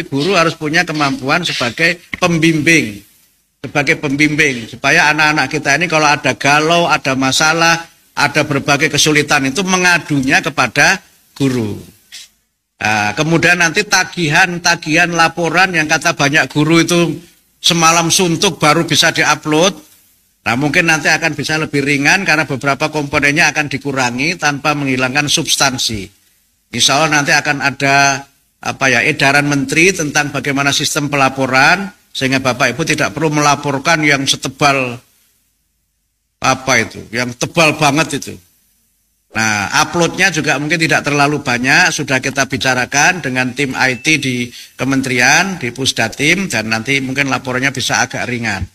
tapi guru harus punya kemampuan sebagai pembimbing. Sebagai pembimbing, supaya anak-anak kita ini kalau ada galau, ada masalah, ada berbagai kesulitan itu mengadunya kepada guru. Nah, kemudian nanti tagihan laporan yang kata banyak guru itu semalam suntuk baru bisa diupload. Nah, mungkin nanti akan bisa lebih ringan karena beberapa komponennya akan dikurangi tanpa menghilangkan substansi. Insya Allah nanti akan ada edaran menteri tentang bagaimana sistem pelaporan, sehingga Bapak Ibu tidak perlu melaporkan yang setebal yang tebal banget itu. Nah, uploadnya juga mungkin tidak terlalu banyak, sudah kita bicarakan dengan tim IT di kementerian, di Pusdatim, dan nanti mungkin laporannya bisa agak ringan.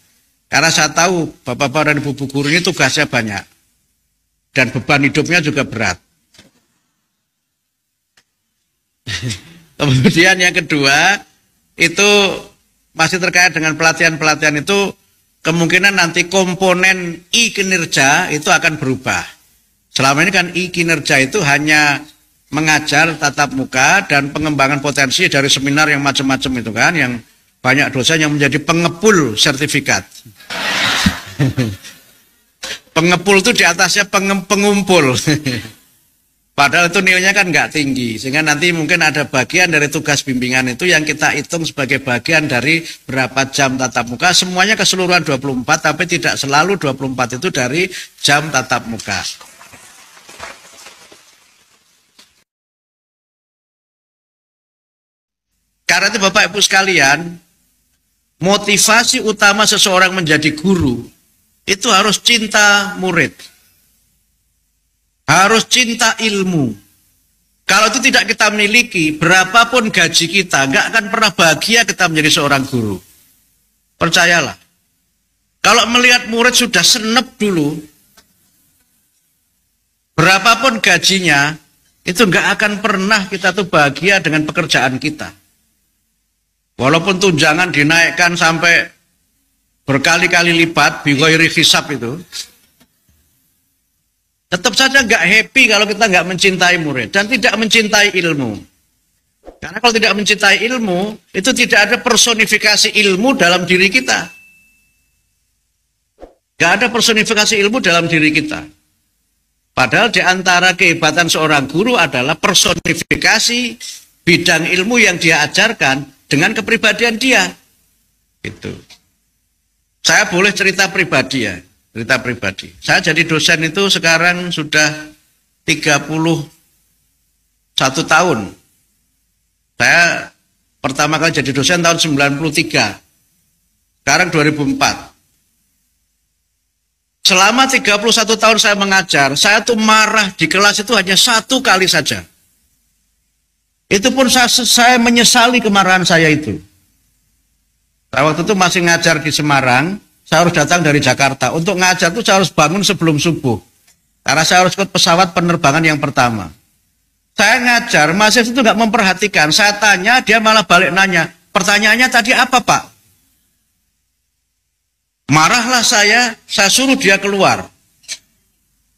Karena saya tahu Bapak-Bapak dan Ibu guru ini tugasnya banyak, dan beban hidupnya juga berat. Kemudian yang kedua, itu masih terkait dengan pelatihan-pelatihan itu, kemungkinan nanti komponen I-kinerja itu akan berubah. Selama ini kan I-kinerja itu hanya mengajar tatap muka dan pengembangan potensi dari seminar yang macam-macam itu kan, yang banyak dosen yang menjadi pengepul sertifikat. Pengepul itu di atasnya pengumpul. Padahal itu nilainya kan nggak tinggi, sehingga nanti mungkin ada bagian dari tugas bimbingan itu yang kita hitung sebagai bagian dari berapa jam tatap muka, semuanya keseluruhan 24, tapi tidak selalu 24 itu dari jam tatap muka. Karena itu Bapak Ibu sekalian, motivasi utama seseorang menjadi guru, itu harus cinta murid. Harus cinta ilmu. Kalau itu tidak kita miliki, berapapun gaji kita, nggak akan pernah bahagia kita menjadi seorang guru. Percayalah. Kalau melihat murid sudah senep dulu, berapapun gajinya, itu nggak akan pernah kita tuh bahagia dengan pekerjaan kita. Walaupun tunjangan dinaikkan sampai berkali-kali lipat, bighairi hisab itu, tetap saja nggak happy kalau kita nggak mencintai murid dan tidak mencintai ilmu. Karena kalau tidak mencintai ilmu, itu tidak ada personifikasi ilmu dalam diri kita. Nggak ada personifikasi ilmu dalam diri kita. Padahal di antara kehebatan seorang guru adalah personifikasi bidang ilmu yang dia ajarkan dengan kepribadian dia. Itu. Saya boleh cerita pribadi ya. Cerita pribadi. Saya jadi dosen itu sekarang sudah 31 tahun. Saya pertama kali jadi dosen tahun 93. Sekarang 2004. Selama 31 tahun saya mengajar, saya tuh marah di kelas itu hanya satu kali saja. Itu pun saya menyesali kemarahan saya itu. Saya waktu itu masih ngajar di Semarang. Saya harus datang dari Jakarta. Untuk ngajar itu saya harus bangun sebelum subuh. Karena saya harus ikut pesawat penerbangan yang pertama. Saya ngajar, mahasiswa itu nggak memperhatikan. Saya tanya, dia malah balik nanya. Pertanyaannya tadi apa, Pak? Marahlah saya suruh dia keluar.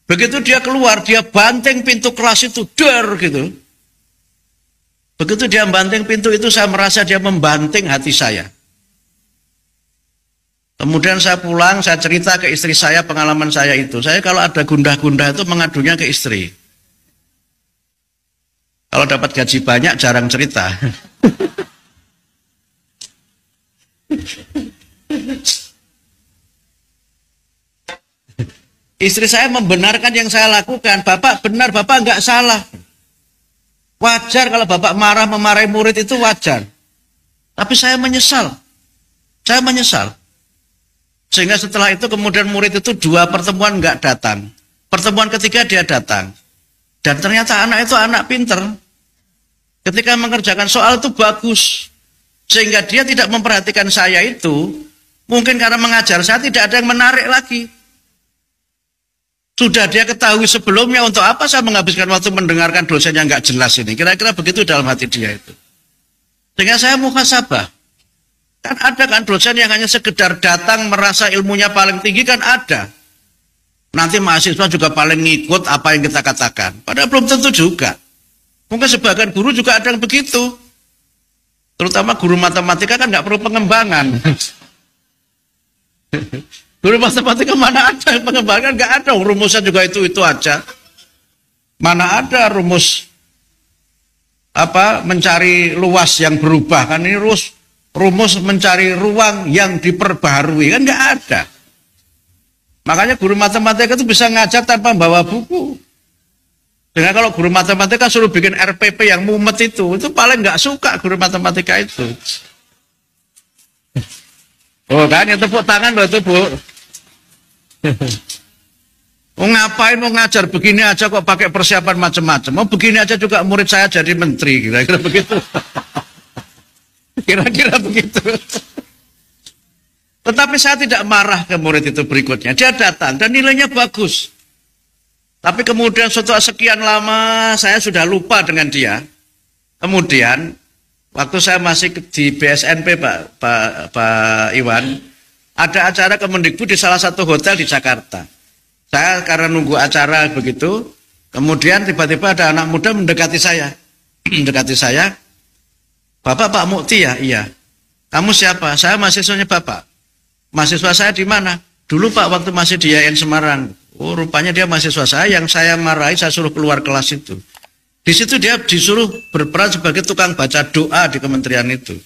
Begitu dia keluar, dia banting pintu kelas itu, der gitu. Begitu dia banting pintu itu, saya merasa dia membanting hati saya. Kemudian saya pulang, saya cerita ke istri saya pengalaman saya itu. Saya kalau ada gundah-gundah itu mengadunya ke istri. Kalau dapat gaji banyak jarang cerita. Istri saya membenarkan yang saya lakukan. Bapak benar, Bapak enggak salah. Wajar kalau Bapak memarahi murid itu wajar. Tapi saya menyesal. Saya menyesal. Sehingga setelah itu kemudian murid itu 2 pertemuan enggak datang. Pertemuan ketiga dia datang. Dan ternyata anak itu anak pinter. Ketika mengerjakan soal itu bagus. Sehingga dia tidak memperhatikan saya itu. Mungkin karena mengajar saya tidak ada yang menarik lagi. Sudah dia ketahui sebelumnya untuk apa saya menghabiskan waktu mendengarkan dosen yang enggak jelas ini. Kira-kira begitu dalam hati dia itu. Sehingga saya muhasabah. Kan ada kan dosen yang hanya sekedar datang merasa ilmunya paling tinggi kan ada. Nanti mahasiswa juga paling ngikut apa yang kita katakan. Padahal belum tentu juga. Mungkin sebagian guru juga ada yang begitu. Terutama guru matematika kan nggak perlu pengembangan. Guru matematika mana ada pengembangan, nggak ada, rumusnya juga itu aja. Mana ada rumus apa mencari luas yang berubah, kan ini rumus mencari ruang yang diperbaharui, kan nggak ada. Makanya guru matematika itu bisa ngajar tanpa bawa buku. Dengan kalau guru matematika suruh bikin RPP yang mumet itu paling nggak suka guru matematika itu. Oh kan, ya tepuk tangan loh itu Bu. Oh, ngapain mau ngajar begini aja kok pakai persiapan macam-macam. Mau begini aja juga murid saya jadi menteri, kira-kira begitu. Kira-kira begitu. Tetapi saya tidak marah ke murid itu berikutnya. Dia datang dan nilainya bagus. Tapi kemudian setelah sekian lama saya sudah lupa dengan dia. Kemudian waktu saya masih di BSNP Pak Iwan, ada acara Kemendikbud di salah satu hotel di Jakarta. Saya karena nunggu acara begitu, kemudian tiba-tiba ada anak muda mendekati saya. Mendekati saya, "Bapak Pak Mukti ya?" "Iya." "Kamu siapa?" "Saya mahasiswanya Bapak." "Mahasiswa saya di mana?" "Dulu Pak waktu masih di IAIN Semarang." Oh, rupanya dia mahasiswa saya yang saya marahi, saya suruh keluar kelas itu. Di situ dia disuruh berperan sebagai tukang baca doa di kementerian itu.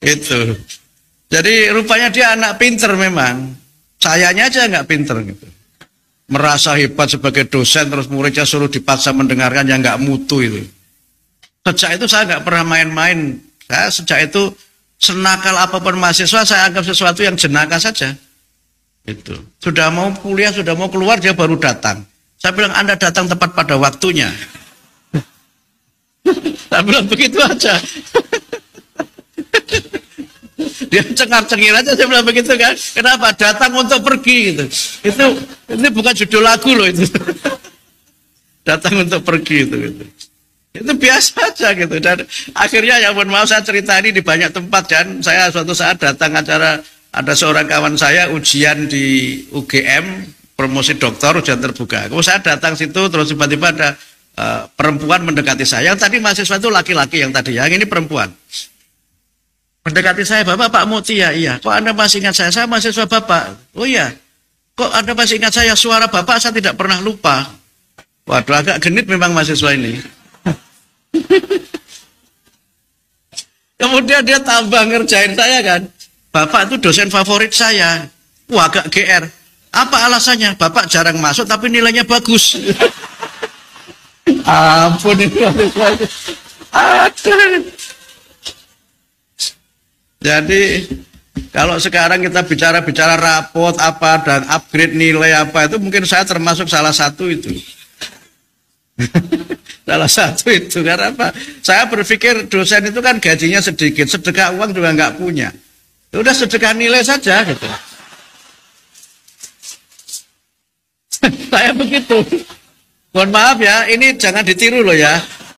Itu. Jadi rupanya dia anak pinter memang. Sayanya aja nggak pinter gitu. Merasa hebat sebagai dosen, terus muridnya suruh dipaksa mendengarkan yang nggak mutu itu. Sejak itu saya nggak pernah main-main. Saya sejak itu senakal apapun mahasiswa saya anggap sesuatu yang jenaka saja. Itu. Sudah mau kuliah, sudah mau keluar dia baru datang. Saya bilang Anda datang tepat pada waktunya. Saya bilang begitu aja. Dia cengar-cengir aja, saya bilang begitu kan. Kenapa? Datang untuk pergi gitu. Ini bukan judul lagu loh itu. Datang untuk pergi itu gitu. Itu biasa aja gitu. Dan akhirnya ya mohon maaf saya cerita ini di banyak tempat, dan saya suatu saat datang acara, ada seorang kawan saya ujian di UGM, promosi doktor, ujian terbuka. Kalau saya datang situ, terus tiba-tiba ada perempuan mendekati saya. Yang tadi mahasiswa itu laki-laki yang tadi, yang ini perempuan. Mendekati saya, "Bapak Pak Mukti ya?" "Iya." "Kok Anda masih ingat saya?" "Saya mahasiswa Bapak." "Oh iya." "Kok Anda masih ingat saya? Suara Bapak saya tidak pernah lupa." Waduh, agak genit memang mahasiswa ini. Kemudian dia tambah ngerjain saya kan. "Bapak itu dosen favorit saya." Wah, agak GR. "Apa alasannya?" "Bapak jarang masuk tapi nilainya bagus." Ampun ini. Aduh. Jadi kalau sekarang kita bicara rapot apa dan upgrade nilai apa, itu mungkin saya termasuk salah satu itu. Salah satu itu, karena apa? Saya berpikir dosen itu kan gajinya sedikit, sedekah uang juga nggak punya. Udah sedekah nilai saja gitu. Saya begitu. Mohon maaf ya, ini jangan ditiru loh ya.